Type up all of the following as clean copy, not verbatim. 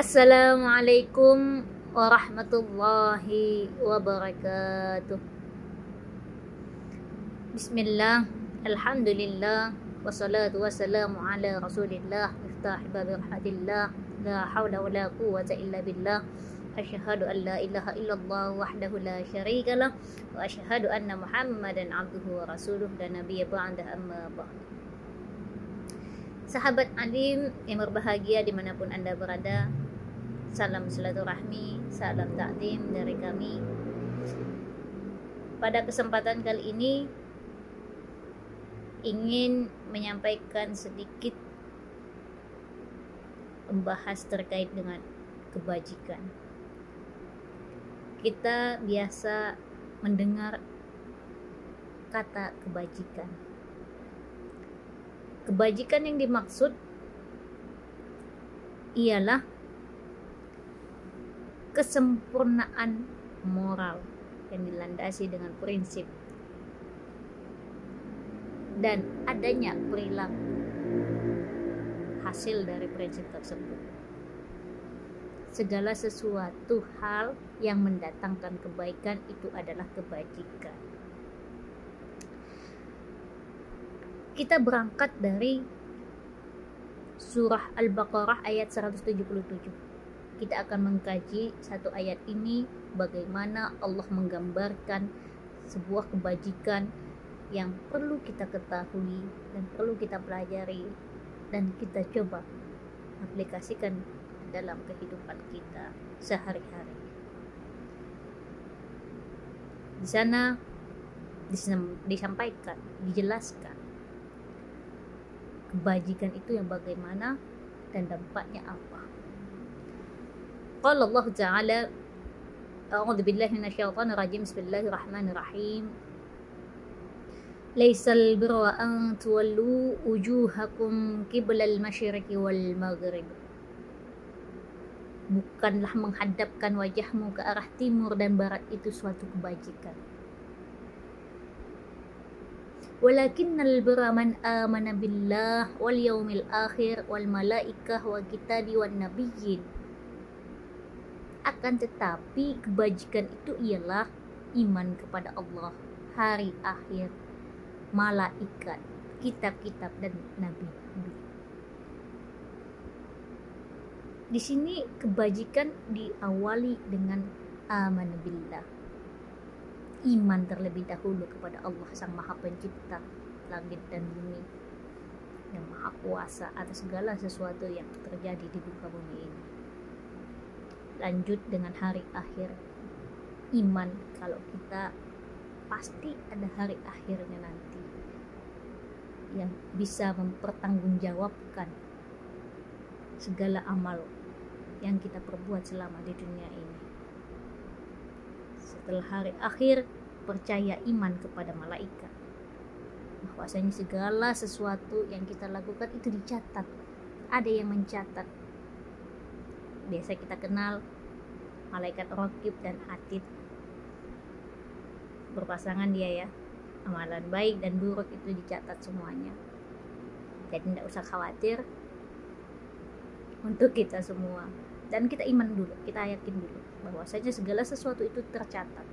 Assalamualaikum warahmatullahi wabarakatuh. Bismillah, alhamdulillah, wassalatu wassalamu ala rasulillah, miftah babi rahmatillah, la hawla wa la quwwata illa billah. Asyhadu an la ilaha illallah wahdahu la syarika lah, wa asyhadu anna muhammadan abduhu wa rasuluh dan nabiyya ba'da amma ba'd. Sahabat alim yang berbahagia dimanapun Anda berada, salam silaturahmi, salam takdim dari kami. Pada kesempatan kali ini ingin menyampaikan sedikit membahas terkait dengan kebajikan. Kita biasa mendengar kata kebajikan. Kebajikan yang dimaksud ialah kesempurnaan moral yang dilandasi dengan prinsip dan adanya perilaku hasil dari prinsip tersebut. Segala sesuatu hal yang mendatangkan kebaikan itu adalah kebajikan. Kita berangkat dari surah Al-Baqarah ayat 177. Kita akan mengkaji satu ayat ini, bagaimana Allah menggambarkan sebuah kebajikan yang perlu kita ketahui dan perlu kita pelajari dan kita coba aplikasikan dalam kehidupan kita sehari-hari. Di sana disampaikan, dijelaskan kebajikan itu yang bagaimana dan dampaknya apa. Qala Allah Ta'ala, a'udzu billahi minasyaitonir rajim, bismillahirrahmanirrahim. Laisal birra an tuwallu wujuhakum qiblal masyriqi wal maghrib. Bukanlah menghadapkan wajahmu ke arah timur dan barat itu suatu kebajikan. Walakinnal birra man amana billah wal yaumil akhir wal malaikah wa kitabi wan nabiyyin. Akan tetapi kebajikan itu ialah iman kepada Allah, hari akhir, malaikat, kitab-kitab dan nabi. Di sini kebajikan diawali dengan aman billah, iman terlebih dahulu kepada Allah Sang Maha Pencipta langit dan bumi, yang Maha Kuasa atas segala sesuatu yang terjadi di muka bumi ini. Lanjut dengan hari akhir, iman kalau kita pasti ada hari akhirnya nanti yang bisa mempertanggungjawabkan segala amal yang kita perbuat selama di dunia ini. Setelah hari akhir, percaya iman kepada malaikat, bahwasanya segala sesuatu yang kita lakukan itu dicatat, ada yang mencatat. Biasa kita kenal malaikat Raqib dan Atid, berpasangan dia ya. Amalan baik dan buruk itu dicatat semuanya, jadi tidak usah khawatir untuk kita semua. Dan kita iman dulu, kita yakin dulu bahwasanya segala sesuatu itu tercatat.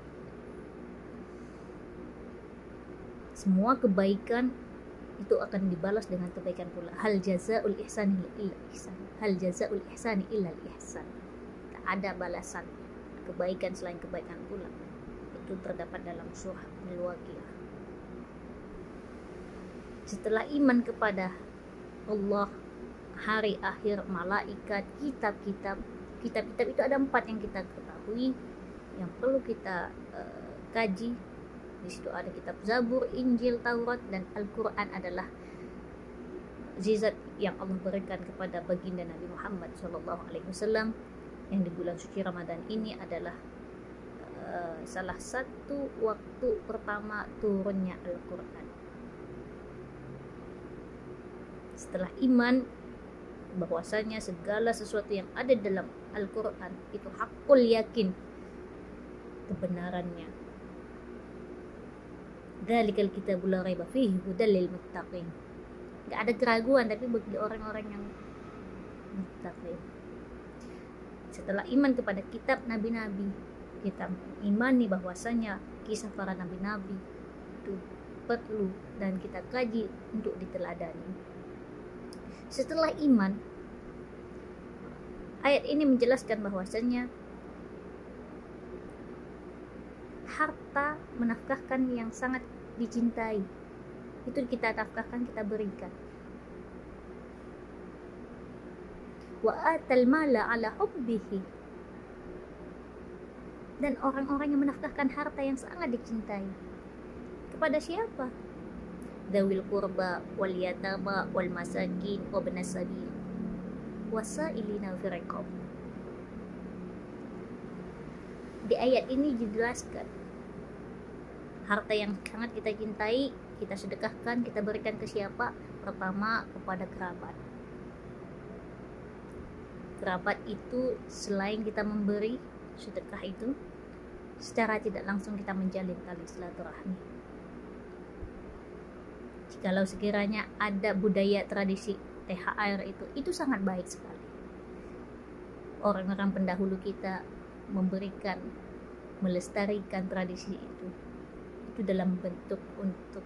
Semua kebaikan itu akan dibalas dengan kebaikan pula. Hal jazaul ihsani illa ihsan. Hal jazaul ihsani illa ihsan. Tak ada balasan kebaikan selain kebaikan pula. Itu terdapat dalam surah Al-Waqiah. Setelah iman kepada Allah, hari akhir, malaikat, kitab-kitab itu ada 4 yang kita ketahui, yang perlu kita kaji. Di situ ada kitab Zabur, Injil, Taurat, dan Al-Quran adalah zizat yang Allah berikan kepada baginda Nabi Muhammad SAW, yang di bulan suci Ramadan ini adalah salah satu waktu pertama turunnya Al-Quran. Setelah iman bahwasanya segala sesuatu yang ada dalam Al-Quran itu hakul yakin kebenarannya. Dzalikal kitabul la raiba fihi hudal lil muttaqin. Enggak ada keraguan tapi bagi orang-orang yang muttaqin. Setelah iman kepada kitab nabi-nabi, kita imani bahwasanya kisah para nabi-nabi itu perlu dan kita kaji untuk diteladani. Setelah iman, ayat ini menjelaskan bahwasanya harta menafkahkan yang sangat dicintai. Itu kita nafkahkan, kita berikan. Wa atal mala ala hubbihi. Dan orang-orang yang menafkahkan harta yang sangat dicintai. Kepada siapa? Dzawil qurba wal yatama wal masakin wa ibnas sabil wasailina fir riqab. Di ayat ini dijelaskan harta yang sangat kita cintai, kita sedekahkan, kita berikan ke siapa? Pertama, kepada kerabat. Kerabat itu selain kita memberi sedekah itu, secara tidak langsung kita menjalin tali silaturahmi. Jikalau sekiranya ada budaya tradisi THR itu sangat baik sekali. Orang-orang pendahulu kita memberikan, melestarikan tradisi itu dalam bentuk untuk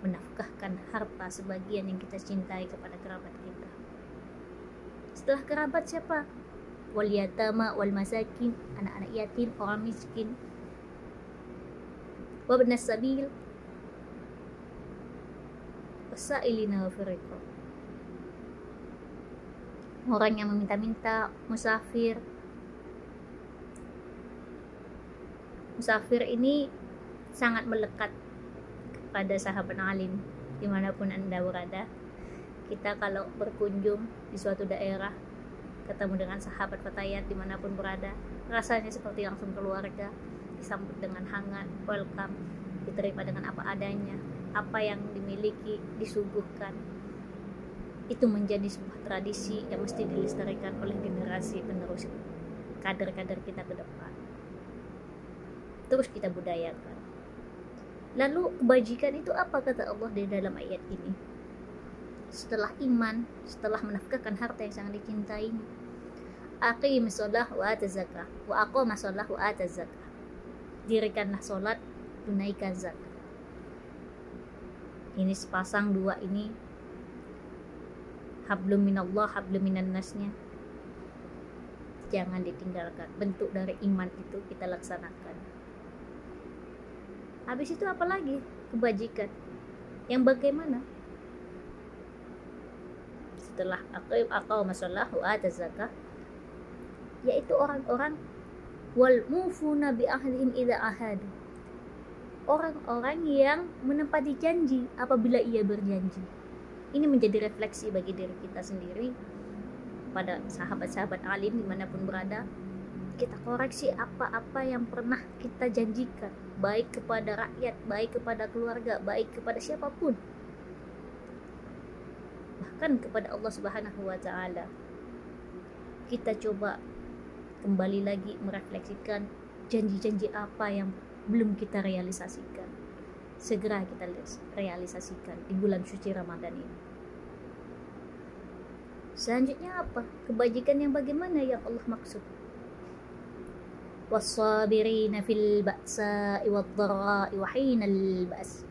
menafkahkan harta sebagian yang kita cintai kepada kerabat kita. Setelah kerabat siapa? Wal yatama wal masakin, anak-anak yatim, orang miskin. Wa ibnas sabil wasailina fir riqab. Orang yang meminta-minta, musafir. Musafir ini sangat melekat pada sahabat alim dimanapun Anda berada. Kita kalau berkunjung di suatu daerah, ketemu dengan sahabat fatayat dimanapun berada, rasanya seperti langsung keluarga, disambut dengan hangat, welcome, diterima dengan apa adanya, apa yang dimiliki disuguhkan. Itu menjadi sebuah tradisi yang mesti dilestarikan oleh generasi penerus kader-kader kita ke depan. Terus kita budayakan. Lalu kebajikan itu apa kata Allah di dalam ayat ini? Setelah iman, setelah menafkahkan harta yang sangat dicintai, aqimis shalah wa ataz zakah wa aqamas shalah wa ataz zakah. Dirikanlah salat, tunaikan zakat. Ini sepasang dua ini, hablum minallah, hablum minan nasnya, jangan ditinggalkan. Bentuk dari iman itu kita laksanakan. Habis itu apa lagi? Kebajikan yang bagaimana? Setelah aqamas shalah wa ataz zakah, yaitu orang-orang wal mufuna bi ahdihim idza ahadu. Orang-orang yang menepati janji apabila ia berjanji. Ini menjadi refleksi bagi diri kita sendiri, pada sahabat-sahabat alim dimanapun berada. Kita koreksi apa-apa yang pernah kita janjikan, baik kepada rakyat, baik kepada keluarga, baik kepada siapapun, bahkan kepada Allah Subhanahu wa Ta'ala. Kita coba kembali lagi merefleksikan janji-janji apa yang belum kita realisasikan. Segera kita realisasikan di bulan suci Ramadan ini. Selanjutnya apa? Kebajikan yang bagaimana yang Allah maksud? Was-sabirina fil ba'sa'i wad-dharra'i wa hinal ba's.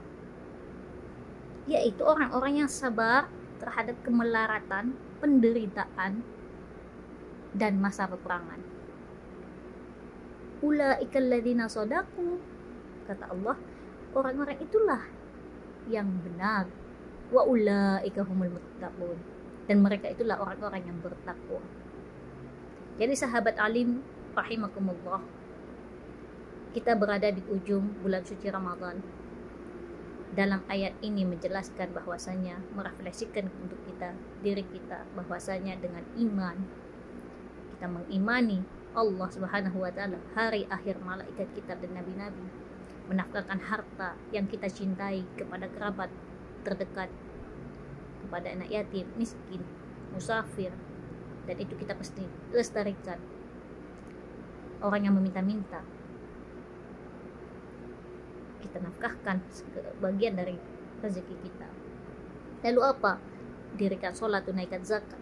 Yaitu orang-orang yang sabar terhadap kemelaratan, penderitaan, dan masa peperangan. Ulaikal ladzina shadaqu, kata Allah, orang-orang itulah yang benar. Wa ulaika humul muttaqun, dan mereka itulah orang-orang yang bertakwa. Jadi sahabat alim rahimakumullah, kita berada di ujung bulan suci Ramadan. Dalam ayat ini menjelaskan bahwasanya, merefleksikan untuk kita, diri kita, bahwasanya dengan iman kita mengimani Allah Subhanahu wa Ta'ala, hari akhir, malaikat, kitab, dan nabi-nabi, menafkahkan harta yang kita cintai kepada kerabat terdekat, kepada anak yatim, miskin, musafir, dan itu kita pasti lestarikan. Orang yang meminta-minta, kita nafkahkan bagian dari rezeki kita. Lalu apa? Dirikan sholat, tunaikan zakat,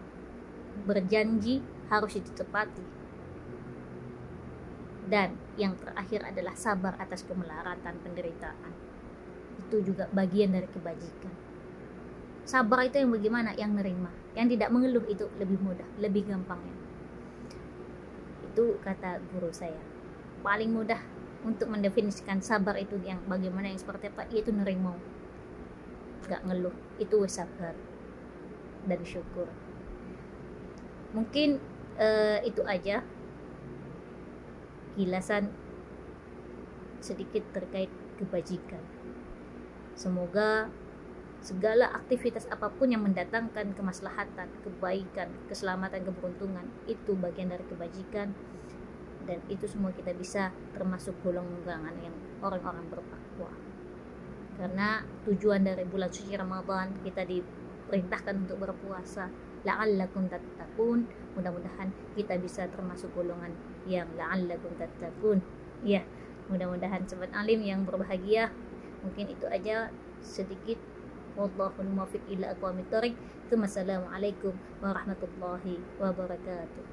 berjanji harus ditepati. Dan yang terakhir adalah sabar atas kemelaratan penderitaan. Itu juga bagian dari kebajikan. Sabar itu yang bagaimana? Yang nerima. Yang tidak mengeluh itu lebih mudah, lebih gampangnya. Itu kata guru saya. Paling mudah untuk mendefinisikan sabar itu yang bagaimana, yang seperti apa, yaitu nerima. Gak ngeluh, itu sabar dan syukur. Mungkin itu aja kilasan sedikit terkait kebajikan. Semoga segala aktivitas apapun yang mendatangkan kemaslahatan, kebaikan, keselamatan, keberuntungan itu bagian dari kebajikan, dan itu semua kita bisa termasuk golongan yang orang-orang bertakwa. Karena tujuan dari bulan suci Ramadan kita diperintahkan untuk berpuasa, la'allakum tattaqun. Mudah-mudahan kita bisa termasuk golongan yang la'allakum tattaqun. Ya, mudah-mudahan sobat alim yang berbahagia. Mungkin itu aja sedikit. Wallahul muwaffiq ila aqwamit thoriq. Assalamualaikum warahmatullahi wabarakatuh.